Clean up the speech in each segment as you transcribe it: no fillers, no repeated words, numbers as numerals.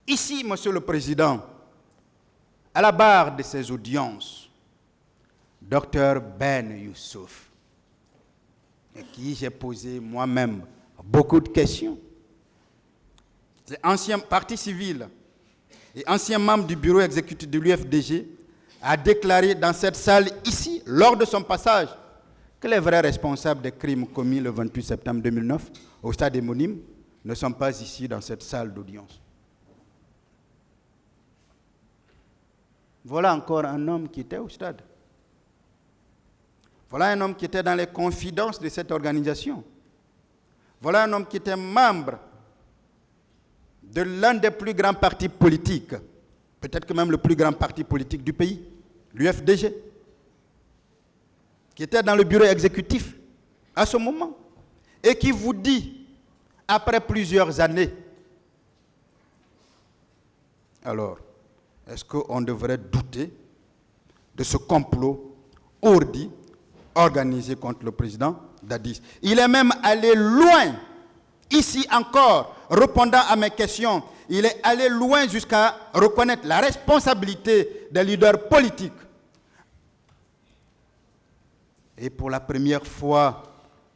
ici, Monsieur le Président, à la barre de ces audiences, Dr Ben Youssouf, à qui j'ai posé moi-même beaucoup de questions, ancien parti civil et ancien membre du bureau exécutif de l'UFDG, a déclaré dans cette salle ici, lors de son passage, que les vrais responsables des crimes commis le 28 septembre 2009 au stade éponyme ne sont pas ici dans cette salle d'audience. Voilà encore un homme qui était au stade. Voilà un homme qui était dans les confidences de cette organisation. Voilà un homme qui était membre de l'un des plus grands partis politiques, peut-être que même le plus grand parti politique du pays, l'UFDG, qui était dans le bureau exécutif à ce moment, et qui vous dit, après plusieurs années, alors, est-ce qu'on devrait douter de ce complot ourdi, organisé contre le président Dadis? Il est même allé loin, ici encore, répondant à mes questions, il est allé loin jusqu'à reconnaître la responsabilité des leaders politiques. Et pour la première fois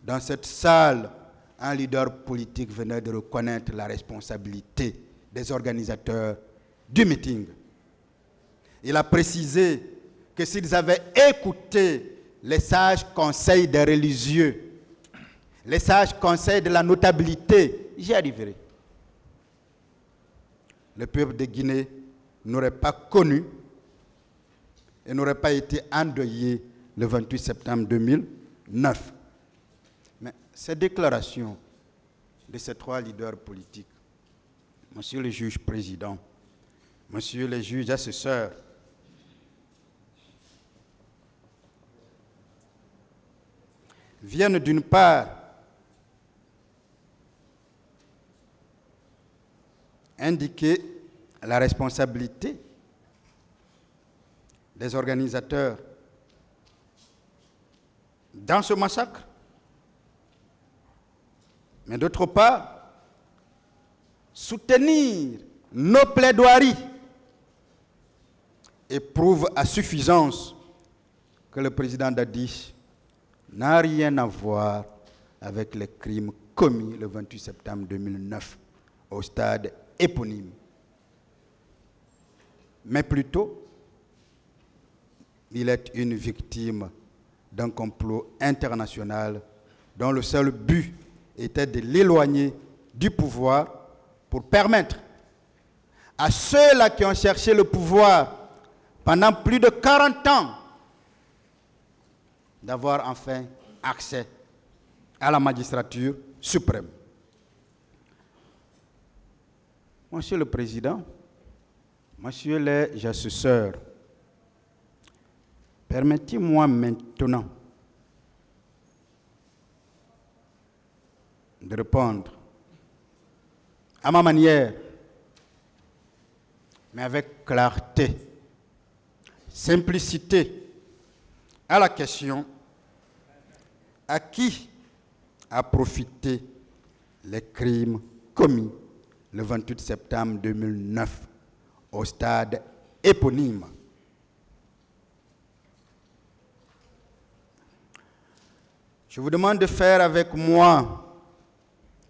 dans cette salle, un leader politique venait de reconnaître la responsabilité des organisateurs du meeting. Il a précisé que s'ils avaient écouté les sages conseils des religieux, les sages conseils de la notabilité, j'y arriverai. Le peuple de Guinée n'aurait pas connu et n'aurait pas été endeuillé le 28 septembre 2009. Mais ces déclarations de ces trois leaders politiques, Monsieur le juge président, Monsieur le juge assesseur, viennent d'une part indiquer la responsabilité des organisateurs dans ce massacre, mais d'autre part, soutenir nos plaidoiries et prouve à suffisance que le président Dadis n'a rien à voir avec les crimes commis le 28 septembre 2009 au stade éponyme. Mais plutôt, il est une victime d'un complot international dont le seul but était de l'éloigner du pouvoir pour permettre à ceux-là qui ont cherché le pouvoir pendant plus de 40 ans d'avoir enfin accès à la magistrature suprême. Monsieur le Président, Monsieur les assesseurs, permettez-moi maintenant de répondre à ma manière, mais avec clarté, simplicité, à la question: à qui a profité les crimes commis le 28 septembre 2009 au stade éponyme? Je vous demande de faire avec moi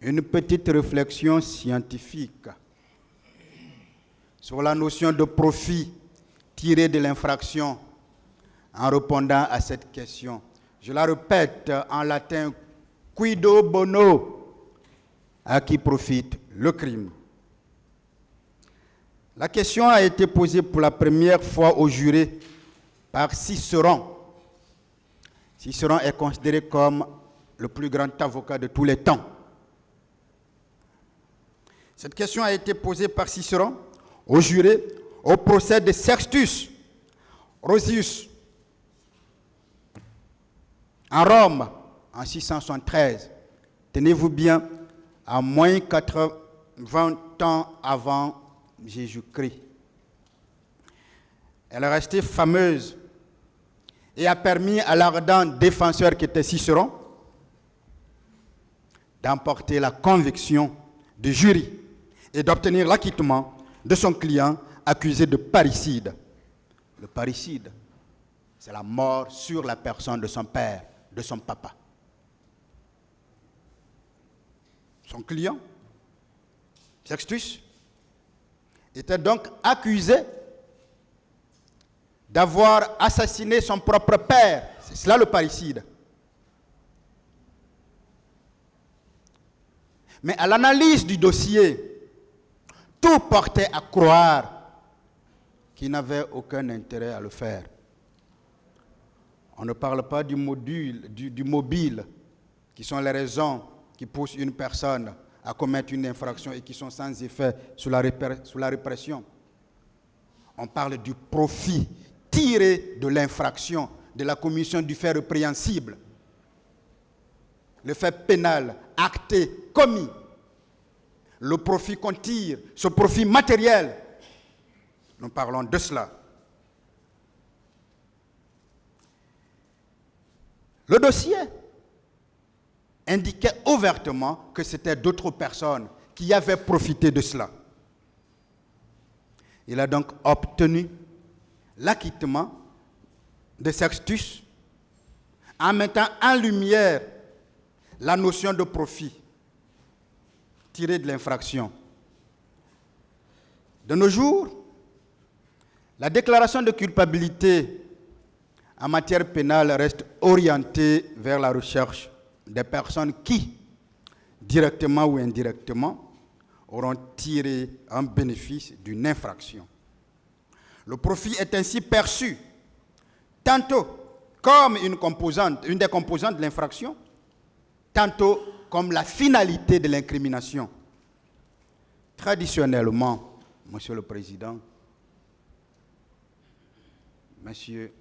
une petite réflexion scientifique sur la notion de profit tiré de l'infraction en répondant à cette question. Je la répète en latin: quido bono? À qui profite le crime? La question a été posée pour la première fois au juré par Cicéron. Cicéron est considéré comme le plus grand avocat de tous les temps. Cette question a été posée par Cicéron au juré au procès de Sextus Rosius en Rome en 673. Tenez-vous bien, à moins 80 ans avant Jésus-Christ. Elle est restée fameuse et a permis à l'ardent défenseur qui était Cicéron d'emporter la conviction du jury et d'obtenir l'acquittement de son client accusé de parricide. Le parricide, c'est la mort sur la personne de son père, de son papa. Son client, Sextus, était donc accusé d'avoir assassiné son propre père. C'est cela le parricide. Mais à l'analyse du dossier, tout portait à croire qu'il n'avait aucun intérêt à le faire. On ne parle pas du mobile, qui sont les raisons qui poussent une personne à commettre une infraction et qui sont sans effet sous la répression. On parle du profit tiré de l'infraction, de la commission du fait répréhensible. Le fait pénal, acté, commis. Le profit qu'on tire, ce profit matériel. Nous parlons de cela. Le dossier indiquait ouvertement que c'était d'autres personnes qui avaient profité de cela. Il a donc obtenu l'acquittement de Sextus en mettant en lumière la notion de profit tiré de l'infraction. De nos jours, la déclaration de culpabilité en matière pénale reste orientée vers la recherche des personnes qui, directement ou indirectement, auront tiré un bénéfice d'une infraction. Le profit est ainsi perçu tantôt comme une des composantes de l'infraction, tantôt comme la finalité de l'incrimination. Traditionnellement, Monsieur le Président, Messieurs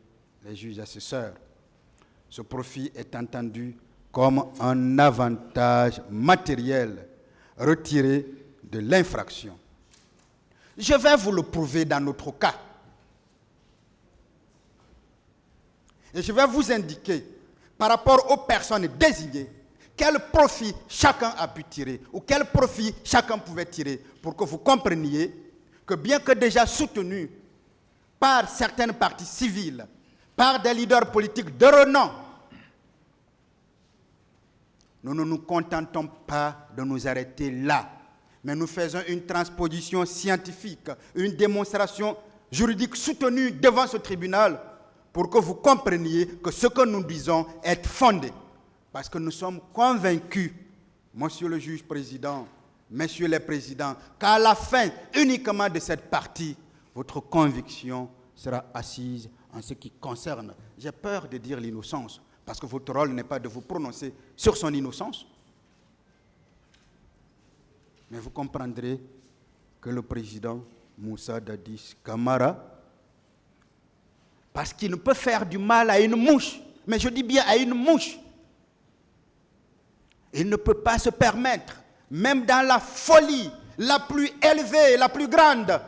les juges assesseurs, ce profit est entendu comme un avantage matériel retiré de l'infraction. Je vais vous le prouver dans notre cas. Et je vais vous indiquer, par rapport aux personnes désignées, quel profit chacun a pu tirer, ou quel profit chacun pouvait tirer, pour que vous compreniez que bien que déjà soutenu par certaines parties civiles, par des leaders politiques de renom, nous ne nous contentons pas de nous arrêter là, mais nous faisons une transposition scientifique, une démonstration juridique soutenue devant ce tribunal pour que vous compreniez que ce que nous disons est fondé. Parce que nous sommes convaincus, Monsieur le juge président, Messieurs les présidents, qu'à la fin uniquement de cette partie, votre conviction sera assise en ce qui concerne, j'ai peur de dire l'innocence, parce que votre rôle n'est pas de vous prononcer sur son innocence, mais vous comprendrez que le président Moussa Dadis Camara, parce qu'il ne peut faire du mal à une mouche, mais je dis bien à une mouche, il ne peut pas se permettre, même dans la folie la plus élevée, la plus grande,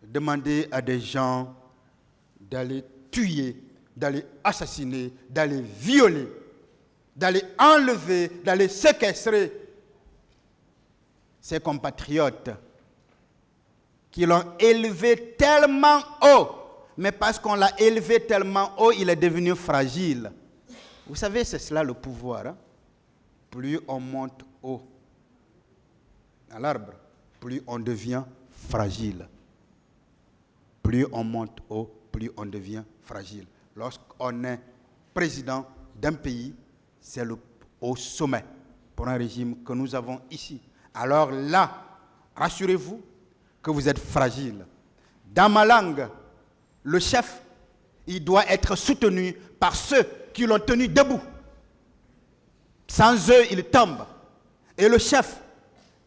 demander à des gens d'aller tuer, d'aller assassiner, d'aller violer, d'aller enlever, d'aller séquestrer ses compatriotes qui l'ont élevé tellement haut, mais parce qu'on l'a élevé tellement haut, il est devenu fragile. Vous savez, c'est cela le pouvoir. Hein? Plus on monte haut à l'arbre, plus on devient fragile. Plus on monte haut, plus on devient fragile. Lorsqu'on est président d'un pays, c'est au sommet pour un régime que nous avons ici. Alors là, rassurez-vous que vous êtes fragile. Dans ma langue, le chef, il doit être soutenu par ceux qui l'ont tenu debout. Sans eux, il tombe. Et le chef,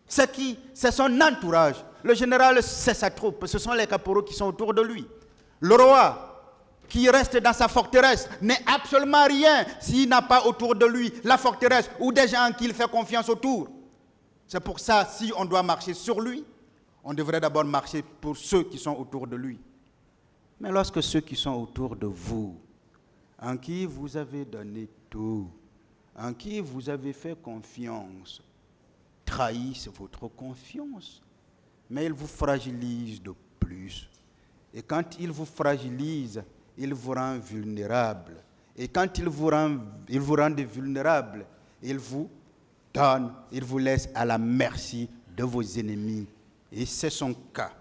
c'est qui? C'est son entourage. Le général, c'est sa troupe. Ce sont les caporaux qui sont autour de lui. Le roi, qui reste dans sa forteresse, n'est absolument rien s'il n'a pas autour de lui la forteresse ou des gens qui il fait confiance autour. C'est pour ça, si on doit marcher sur lui, on devrait d'abord marcher pour ceux qui sont autour de lui. Mais lorsque ceux qui sont autour de vous, en qui vous avez donné tout, en qui vous avez fait confiance, trahissent votre confiance, mais ils vous fragilisent de plus. Et quand ils vous fragilisent, ils vous rendent vulnérable. Et quand ils vous rendent vulnérable, ils vous donnent, ils vous laissent à la merci de vos ennemis. Et c'est son cas.